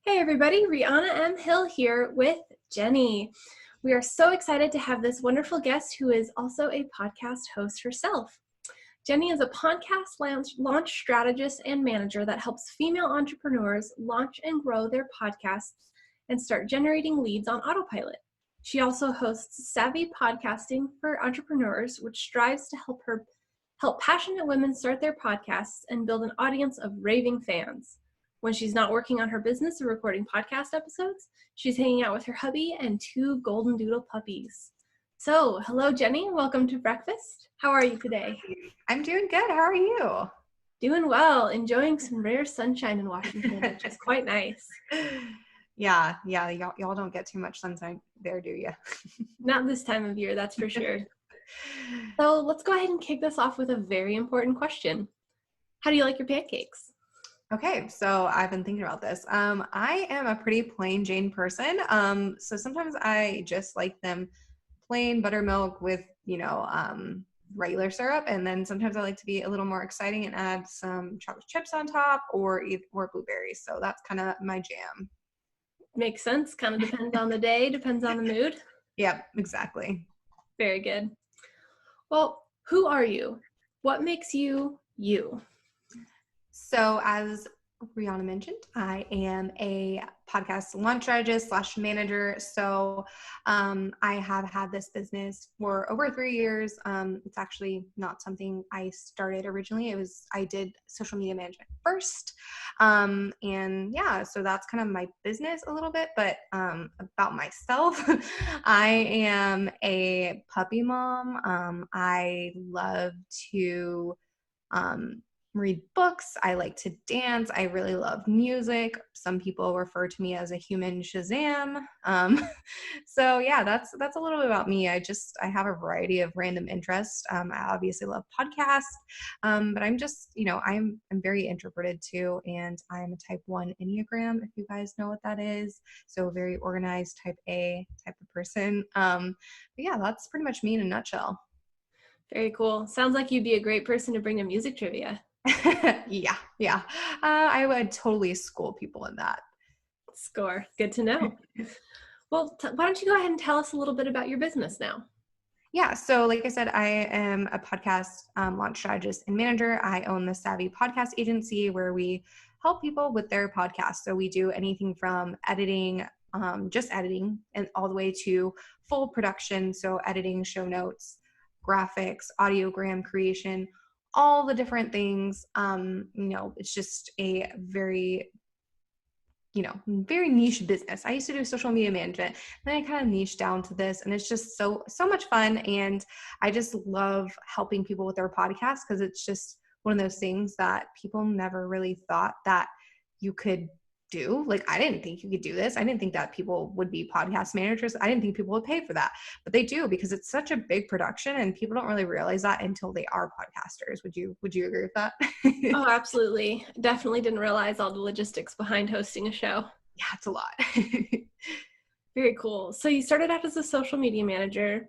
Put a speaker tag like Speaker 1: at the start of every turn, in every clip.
Speaker 1: Hey everybody, Rihanna M. Hill here with Jenny. We are so excited to have this wonderful guest who is also a podcast host herself. Jenny is a podcast launch strategist and manager that helps female entrepreneurs launch and grow their podcasts and start generating leads on autopilot. She also hosts Savvy Podcasting for Entrepreneurs, which strives to help passionate women start their podcasts and build an audience of raving fans. When she's not working on her business or recording podcast episodes, she's hanging out with her hubby and 2 golden doodle puppies. So, hello, Jenny. Welcome to breakfast. How are you today?
Speaker 2: I'm doing good. How are you?
Speaker 1: Doing well. Enjoying some rare sunshine in Washington, which is quite nice.
Speaker 2: Yeah. Y'all don't get too much sunshine there, do you?
Speaker 1: Not this time of year, that's for sure. So, let's go ahead and kick this off with a very important question. How do you like your pancakes?
Speaker 2: Okay, so I've been thinking about this. I am a pretty plain Jane person. So sometimes I just like them plain buttermilk with, regular syrup. And then sometimes I like to be a little more exciting and add some chocolate chips on top or blueberries. So that's kind of my jam.
Speaker 1: Makes sense. Kind of depends on the day, depends on the mood.
Speaker 2: Yep, exactly.
Speaker 1: Very good. Well, who are you? What makes you you?
Speaker 2: So as Rihanna mentioned, I am a podcast launch strategist / manager. So I have had this business for over 3 years. It's actually not something I started originally. I did social media management first. So that's kind of my business a little bit, but about myself, I am a puppy mom. I love to read books. I like to dance. I really love music. Some people refer to me as a human Shazam. So yeah, that's a little bit about me. I have a variety of random interests. I obviously love podcasts, but I'm just, I'm very introverted too, and I'm a type 1 Enneagram, if you guys know what that is. So very organized, type A type of person. But yeah, that's pretty much me in a nutshell.
Speaker 1: Very cool. Sounds like you'd be a great person to bring to music trivia.
Speaker 2: Yeah. I would totally school people in that.
Speaker 1: Score. Good to know. Well, why don't you go ahead and tell us a little bit about your business now?
Speaker 2: Yeah. So like I said, I am a podcast launch strategist and manager. I own the Savvy Podcast Agency where we help people with their podcast. So we do anything from editing, just editing, and all the way to full production. So editing, show notes, graphics, audiogram creation, all the different things. It's just a very niche business. I used to do social media management, then I kind of niched down to this, and it's just so much fun. And I just love helping people with their podcasts because it's just one of those things that people never really thought that you could do. Like, I didn't think you could do this. I didn't think that people would be podcast managers. I didn't think people would pay for that, but they do because it's such a big production and people don't really realize that until they are podcasters. Would you agree with that?
Speaker 1: Oh, absolutely. Definitely didn't realize all the logistics behind hosting a show.
Speaker 2: Yeah, it's a lot.
Speaker 1: Very cool. So you started out as a social media manager.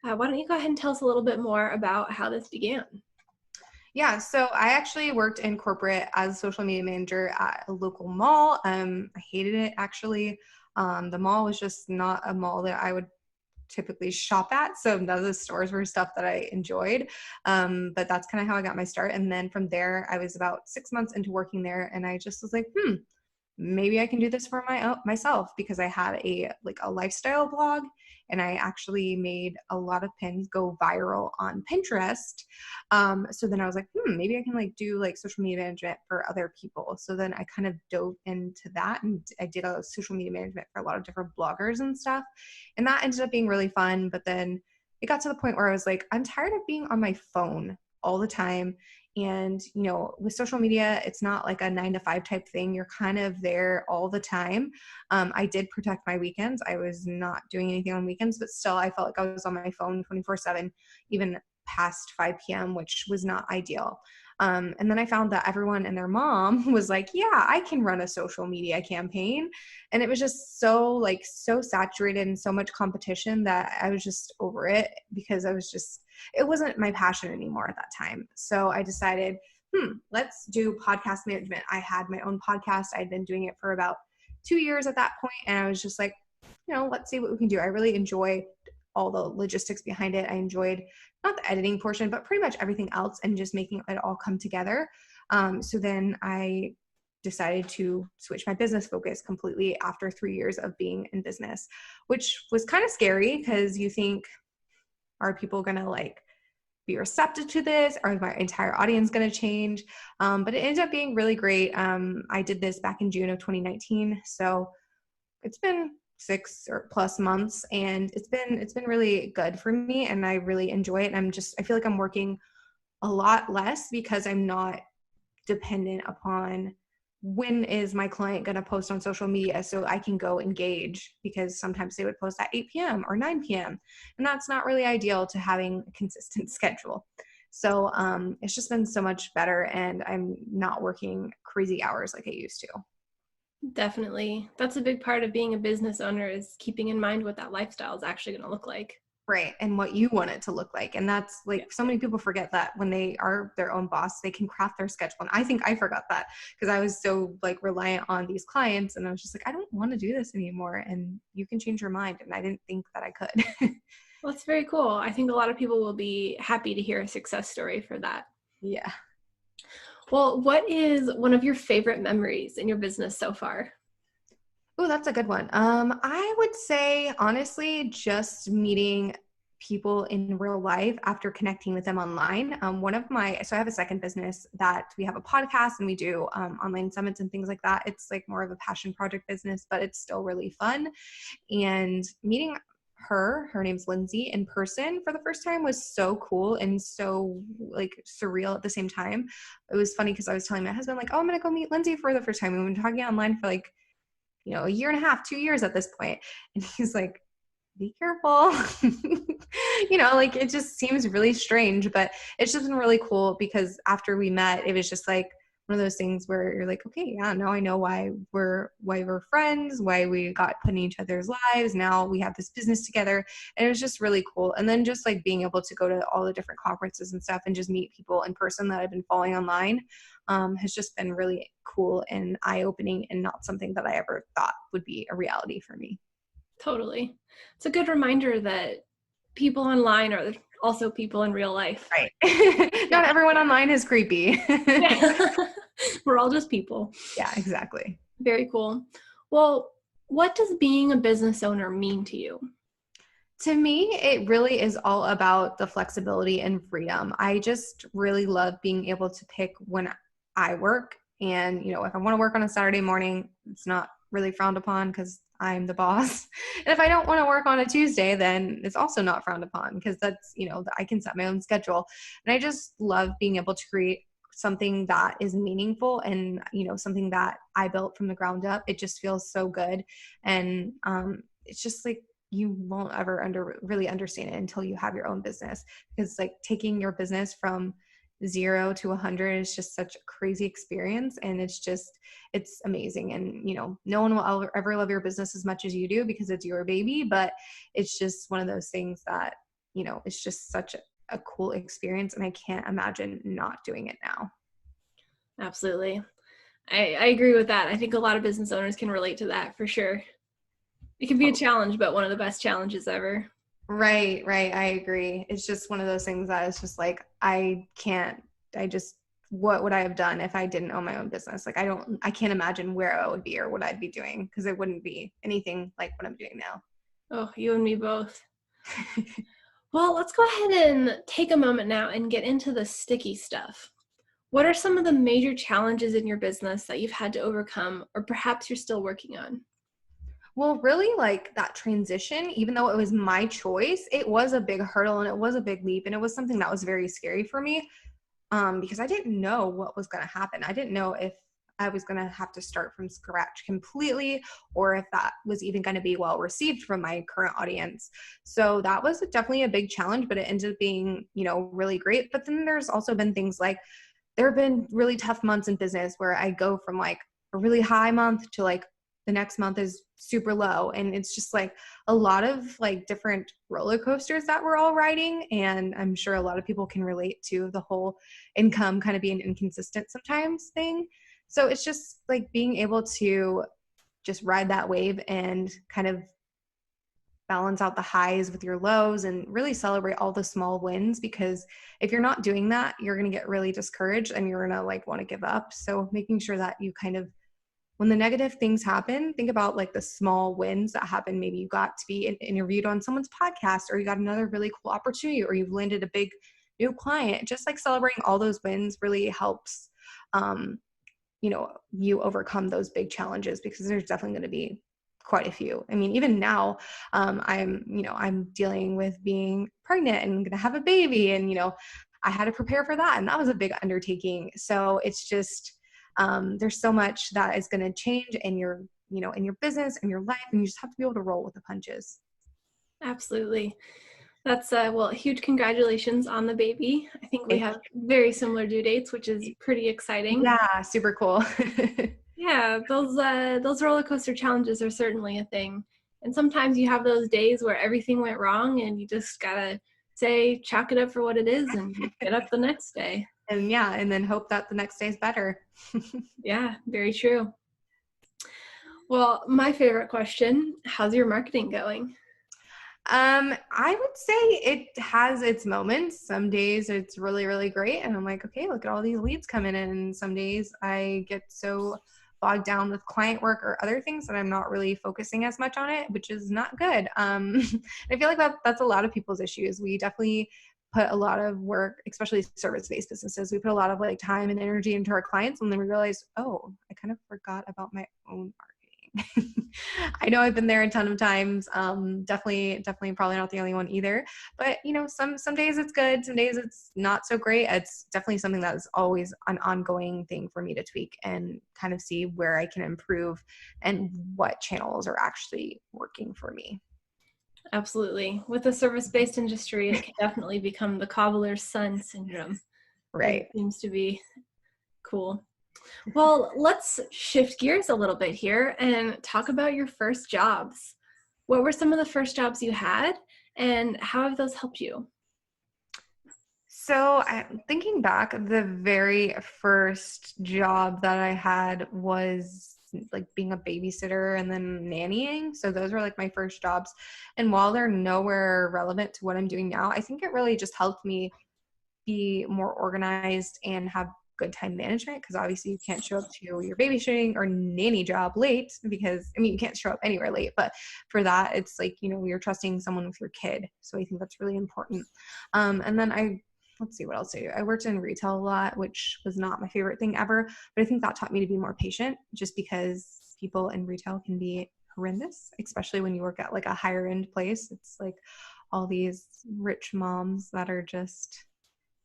Speaker 1: Why don't you go ahead and tell us a little bit more about how this began?
Speaker 2: Yeah, so I actually worked in corporate as a social media manager at a local mall. I hated it, actually. The mall was just not a mall that I would typically shop at, so none of the stores were stuff that I enjoyed. But that's kind of how I got my start. And then from there, I was about 6 months into working there, and I just was like, maybe I can do this for myself, because I had a lifestyle blog, and I actually made a lot of pins go viral on Pinterest. So then I was like, maybe I can do social media management for other people. So then I kind of dove into that, and I did a social media management for a lot of different bloggers and stuff. And that ended up being really fun. But then it got to the point where I was like, I'm tired of being on my phone all the time. And, with social media, it's not like a 9-to-5 type thing. You're kind of there all the time. I did protect my weekends. I was not doing anything on weekends, but still I felt like I was on my phone 24/7, even past 5 p.m., which was not ideal. And then I found that everyone and their mom was like, yeah, I can run a social media campaign. And it was just so saturated and so much competition that I was just over it, because it wasn't my passion anymore at that time. So I decided, let's do podcast management. I had my own podcast. I'd been doing it for about 2 years at that point, and I was just like, let's see what we can do. I really enjoy all the logistics behind it. I enjoyed not the editing portion, but pretty much everything else, and just making it all come together. So then I decided to switch my business focus completely after 3 years of being in business, which was kind of scary because you think, are people going to like be receptive to this? Are my entire audience going to change? But it ended up being really great. I did this back in June of 2019. So it's been 6 or plus months, and it's been really good for me, and I really enjoy it. I feel like I'm working a lot less because I'm not dependent upon when is my client going to post on social media so I can go engage, because sometimes they would post at 8 p.m. or 9 p.m. and that's not really ideal to having a consistent schedule. So it's just been so much better, and I'm not working crazy hours like I used to.
Speaker 1: Definitely. That's a big part of being a business owner, is keeping in mind what that lifestyle is actually going to look like.
Speaker 2: Right. And what you want it to look like. And that's like, so many people forget that when they are their own boss, they can craft their schedule. And I think I forgot that because I was so like reliant on these clients, and I was just like, I don't want to do this anymore. And you can change your mind. And I didn't think that I could.
Speaker 1: Well, that's very cool. I think a lot of people will be happy to hear a success story for that.
Speaker 2: Yeah.
Speaker 1: Well, what is one of your favorite memories in your business so far?
Speaker 2: Oh, that's a good one. I would say, honestly, just meeting people in real life after connecting with them online. So I have a second business that we have a podcast, and we do online summits and things like that. It's like more of a passion project business, but it's still really fun. And meeting her name's Lindsay, in person for the first time was so cool and so like surreal at the same time. It was funny because I was telling my husband like, oh, I'm going to go meet Lindsay for the first time. We've been talking online for like, a year and a half, 2 years at this point. And he's like, be careful. Like it just seems really strange, but it's just been really cool because after we met, it was just like one of those things where you're like, okay, yeah, now I know why we're friends, why we got put in each other's lives. Now we have this business together. And it was just really cool. And then just like being able to go to all the different conferences and stuff and just meet people in person that I've been following online has just been really cool and eye-opening, and not something that I ever thought would be a reality for me.
Speaker 1: Totally. It's a good reminder that people online are also people in real life.
Speaker 2: Right. Not everyone online is creepy.
Speaker 1: We're all just people.
Speaker 2: Yeah, exactly.
Speaker 1: Very cool. Well, what does being a business owner mean to you?
Speaker 2: To me, it really is all about the flexibility and freedom. I just really love being able to pick when I work. And, if I want to work on a Saturday morning, it's not really frowned upon because I'm the boss. And if I don't want to work on a Tuesday, then it's also not frowned upon because that's, I can set my own schedule. And I just love being able to create something that is meaningful and, something that I built from the ground up. It just feels so good. And it's just like, you won't ever really understand it until you have your own business, because like taking your business from 0 to 100 is just such a crazy experience. And it's amazing. And, no one will ever love your business as much as you do because it's your baby, but it's just one of those things that, it's just such a cool experience. And I can't imagine not doing it now.
Speaker 1: Absolutely. I agree with that. I think a lot of business owners can relate to that for sure. It can be a challenge, but one of the best challenges ever.
Speaker 2: Right. I agree. It's just one of those things that is just like, what would I have done if I didn't own my own business? Like, I can't imagine where I would be or what I'd be doing, because it wouldn't be anything like what I'm doing now.
Speaker 1: Oh, you and me both. Well, let's go ahead and take a moment now and get into the sticky stuff. What are some of the major challenges in your business that you've had to overcome, or perhaps you're still working on?
Speaker 2: Well, really, like that transition, even though it was my choice, it was a big hurdle and it was a big leap. And it was something that was very scary for me because I didn't know what was going to happen. I didn't know if I was going to have to start from scratch completely, or if that was even going to be well received from my current audience. So that was definitely a big challenge, but it ended up being, really great. But then there's also been things like, there have been really tough months in business where I go from like a really high month to like the next month is super low. And it's just like a lot of like different roller coasters that we're all riding. And I'm sure a lot of people can relate to the whole income kind of being inconsistent sometimes thing. So it's just like being able to just ride that wave and kind of balance out the highs with your lows and really celebrate all the small wins, because if you're not doing that, you're going to get really discouraged and you're going to like want to give up. So making sure that you kind of, when the negative things happen, think about like the small wins that happen. Maybe you got to be interviewed on someone's podcast, or you got another really cool opportunity, or you've landed a big new client. Just like celebrating all those wins really helps, you overcome those big challenges, because there's definitely going to be quite a few. I mean, even now, I'm dealing with being pregnant and going to have a baby, and, I had to prepare for that. And that was a big undertaking. So it's just, there's so much that is going to change in your business and your life, and you just have to be able to roll with the punches.
Speaker 1: Absolutely. That's huge congratulations on the baby. I think we have very similar due dates, which is pretty exciting.
Speaker 2: Yeah, super cool.
Speaker 1: Yeah, those roller coaster challenges are certainly a thing. And sometimes you have those days where everything went wrong and you just gotta say, chalk it up for what it is and get up the next day.
Speaker 2: And then hope that the next day is better.
Speaker 1: Yeah, very true. Well, my favorite question, how's your marketing going?
Speaker 2: I would say it has its moments. Some days it's really, really great. And I'm like, okay, look at all these leads coming in. And some days I get so bogged down with client work or other things that I'm not really focusing as much on it, which is not good. I feel like that's a lot of people's issues. We definitely put a lot of work, especially service-based businesses. We put a lot of like time and energy into our clients, and then we realize, oh, I kind of forgot about my own marketing. I know I've been there a ton of times. Definitely probably not the only one either. But some days it's good, some days it's not so great. It's definitely something that is always an ongoing thing for me to tweak and kind of see where I can improve and what channels are actually working for me.
Speaker 1: Absolutely. With the service-based industry, it can definitely become the cobbler's son syndrome.
Speaker 2: Right.
Speaker 1: It seems to be cool. Well, let's shift gears a little bit here and talk about your first jobs. What were some of the first jobs you had, and how have those helped you?
Speaker 2: So thinking back, the very first job that I had was like being a babysitter and then nannying. So those were like my first jobs. And while they're nowhere relevant to what I'm doing now, I think it really just helped me be more organized and have good time management, because obviously you can't show up to your babysitting or nanny job late, because you can't show up anywhere late, but for that it's like you're trusting someone with your kid. So I think that's really important. And then let's see what else I do. I worked in retail a lot, which was not my favorite thing ever, but I think that taught me to be more patient, just because people in retail can be horrendous, especially when you work at like a higher end place. It's like all these rich moms that are just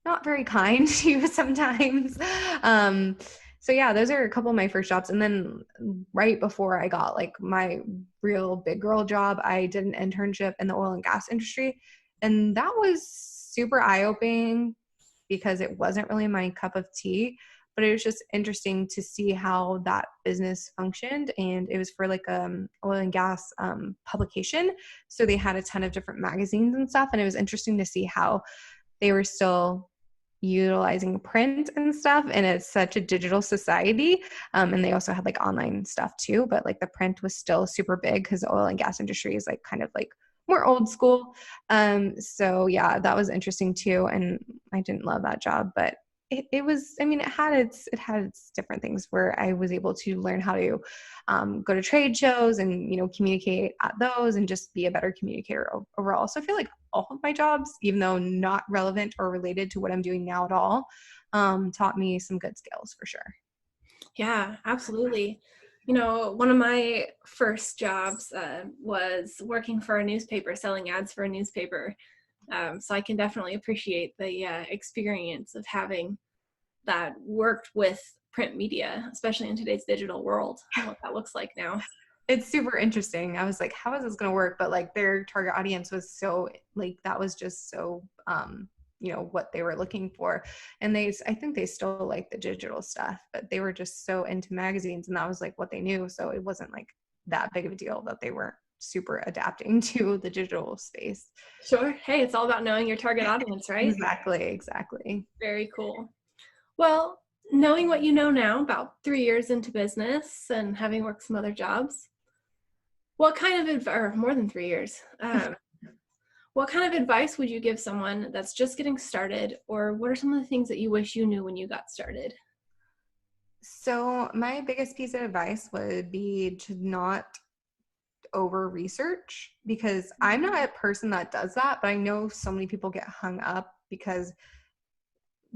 Speaker 2: not very kind to you sometimes. So yeah, those are a couple of my first jobs. And then right before I got like my real big girl job, I did an internship in the oil and gas industry. And that was super eye-opening, because it wasn't really my cup of tea, but it was just interesting to see how that business functioned. And it was for like oil and gas publication. So they had a ton of different magazines and stuff. And it was interesting to see how they were still utilizing print and stuff, and it's such a digital society. And they also had like online stuff too, but like the print was still super big, because the oil and gas industry is like kind of like more old school. So yeah, that was interesting too. And I didn't love that job, but it was, it had its different things, where I was able to learn how to go to trade shows and, communicate at those and just be a better communicator overall. So I feel like all of my jobs, even though not relevant or related to what I'm doing now at all, taught me some good skills for sure.
Speaker 1: Yeah, absolutely. One of my first jobs was working for a newspaper, selling ads for a newspaper. So I can definitely appreciate the experience of having that worked with print media, especially in today's digital world, and what that looks like now.
Speaker 2: It's super interesting. I was like, how is this going to work? But like their target audience was so like, that was just so, what they were looking for. And I think they still like the digital stuff, but they were just so into magazines, and that was like what they knew. So it wasn't like that big of a deal that they weren't super adapting to the digital space.
Speaker 1: Sure. Hey, it's all about knowing your target audience, right?
Speaker 2: Exactly.
Speaker 1: Very cool. Well, knowing what you know now, about 3 years into business and having worked some other jobs, what kind of or more than 3 years, what kind of advice would you give someone that's just getting started, or what are some of the things that you wish you knew when you got started?
Speaker 2: So my biggest piece of advice would be to not over research, because I'm not a person that does that, but I know so many people get hung up because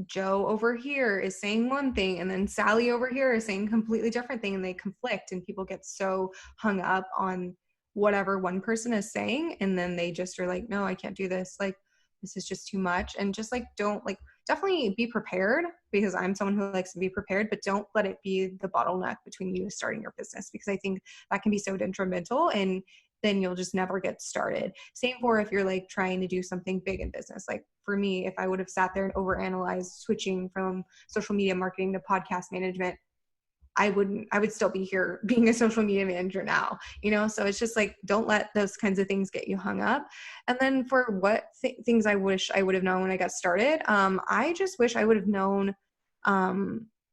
Speaker 2: Joe over here is saying one thing and then Sally over here is saying a completely different thing, and they conflict, and people get so hung up on whatever one person is saying, and then they just are like, no, I can't do this, like this is just too much. And just like, don't, like, definitely be prepared, because I'm someone who likes to be prepared, but don't let it be the bottleneck between you starting your business, because I think that can be so detrimental, and then you'll just never get started. Same for if you're like trying to do something big in business. Like for me, if I would have sat there and overanalyzed switching from social media marketing to podcast management, I would still be here being a social media manager now, you know? So it's just like, don't let those kinds of things get you hung up. And then for what things I wish I would have known when I got started, I just wish I would have known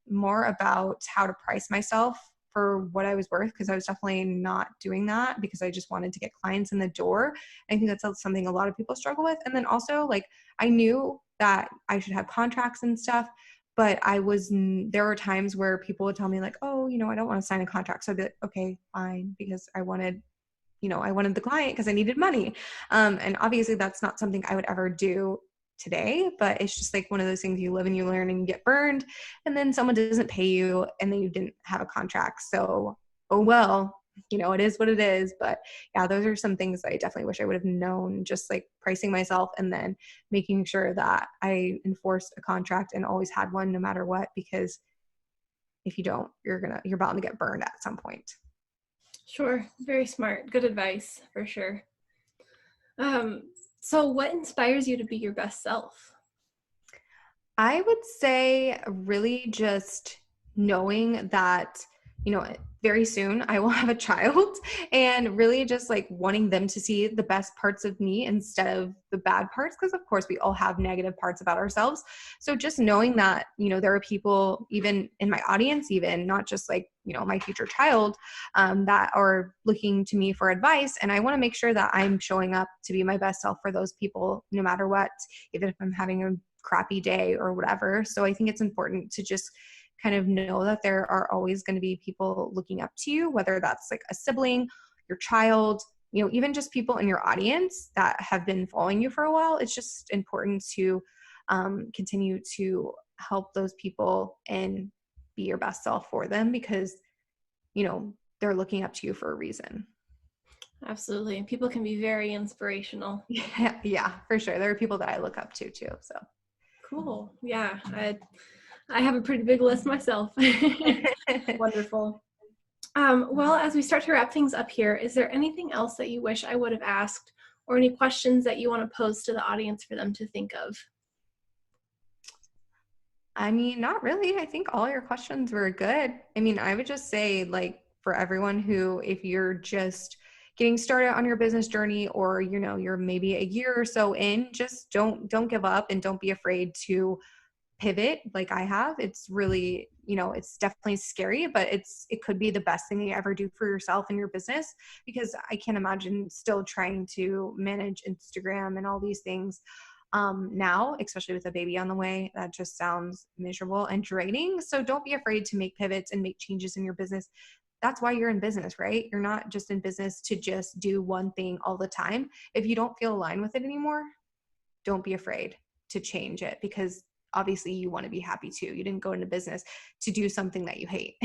Speaker 2: more about how to price myself for what I was worth, because I was definitely not doing that because I just wanted to get clients in the door. I think that's something a lot of people struggle with. And then also, like, I knew that I should have contracts and stuff, but there were times where people would tell me like, oh, you know, I don't want to sign a contract. So I'd be like, okay, fine, because I wanted the client because I needed money. And obviously that's not something I would ever do today, but it's just like one of those things you live and you learn and you get burned, and then someone doesn't pay you and then you didn't have a contract. So, oh, well, you know, it is what it is. But yeah, those are some things that I definitely wish I would have known, just like pricing myself and then making sure that I enforced a contract and always had one no matter what, because if you don't, you're bound to get burned at some point.
Speaker 1: Sure. Very smart. Good advice for sure. So what inspires you to be your best self?
Speaker 2: I would say really just knowing that, you know, very soon I will have a child, and really just like wanting them to see the best parts of me instead of the bad parts. Because of course we all have negative parts about ourselves. So just knowing that, you know, there are people even in my audience, even not just like, you know, my future child, that are looking to me for advice. And I want to make sure that I'm showing up to be my best self for those people, no matter what, even if I'm having a crappy day or whatever. So I think it's important to just kind of know that there are always going to be people looking up to you, whether that's like a sibling, your child, you know, even just people in your audience that have been following you for a while. It's just important to continue to help those people and be your best self for them, because, you know, they're looking up to you for a reason.
Speaker 1: Absolutely. People can be very inspirational.
Speaker 2: Yeah, for sure. There are people that I look up to too. So
Speaker 1: cool. Yeah. I have a pretty big list myself. Wonderful. Well, as we start to wrap things up here, is there anything else that you wish I would have asked, or any questions that you want to pose to the audience for them to think of?
Speaker 2: I mean, not really. I think all your questions were good. I mean, I would just say, like, for everyone who, if you're just getting started on your business journey, or, you know, you're maybe a year or so in, just don't give up, and don't be afraid to pivot like I have. It's really, you know, it's definitely scary, but it could be the best thing you ever do for yourself and your business, because I can't imagine still trying to manage Instagram and all these things now, especially with a baby on the way. That just sounds miserable and draining. So don't be afraid to make pivots and make changes in your business. That's why you're in business, right? You're not just in business to just do one thing all the time. If you don't feel aligned with it anymore, don't be afraid to change it, because obviously you want to be happy too. You didn't go into business to do something that you hate.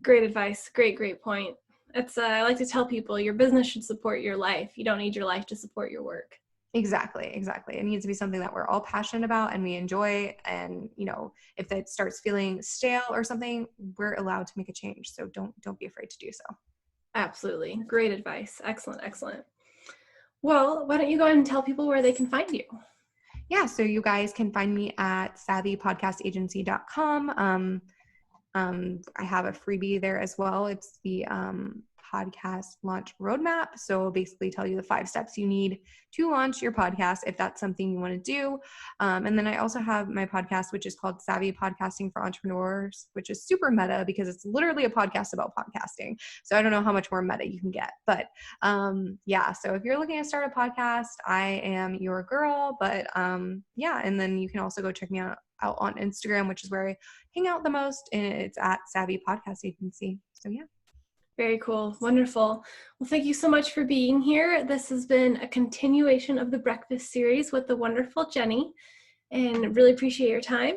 Speaker 1: Great advice. Great point. I like to tell people your business should support your life. You don't need your life to support your work.
Speaker 2: Exactly. It needs to be something that we're all passionate about and we enjoy. And, you know, if it starts feeling stale or something, we're allowed to make a change. So don't be afraid to do so.
Speaker 1: Absolutely. Great advice. Excellent. Well, why don't you go ahead and tell people where they can find you?
Speaker 2: Yeah. So you guys can find me at savvypodcastagency.com. I have a freebie there as well. It's the podcast launch roadmap. So it'll basically tell you the 5 steps you need to launch your podcast if that's something you want to do. And then I also have my podcast, which is called Savvy Podcasting for Entrepreneurs, which is super meta because it's literally a podcast about podcasting. So I don't know how much more meta you can get. But yeah, so if you're looking to start a podcast, I am your girl. But yeah, and then you can also go check me out on Instagram, which is where I hang out the most. And it's at Savvy Podcast Agency. So yeah.
Speaker 1: Very cool. Wonderful. Well, thank you so much for being here. This has been a continuation of the breakfast series with the wonderful Jenny, and really appreciate your time.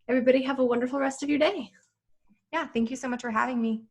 Speaker 1: Everybody have a wonderful rest of your day.
Speaker 2: Yeah. Thank you so much for having me.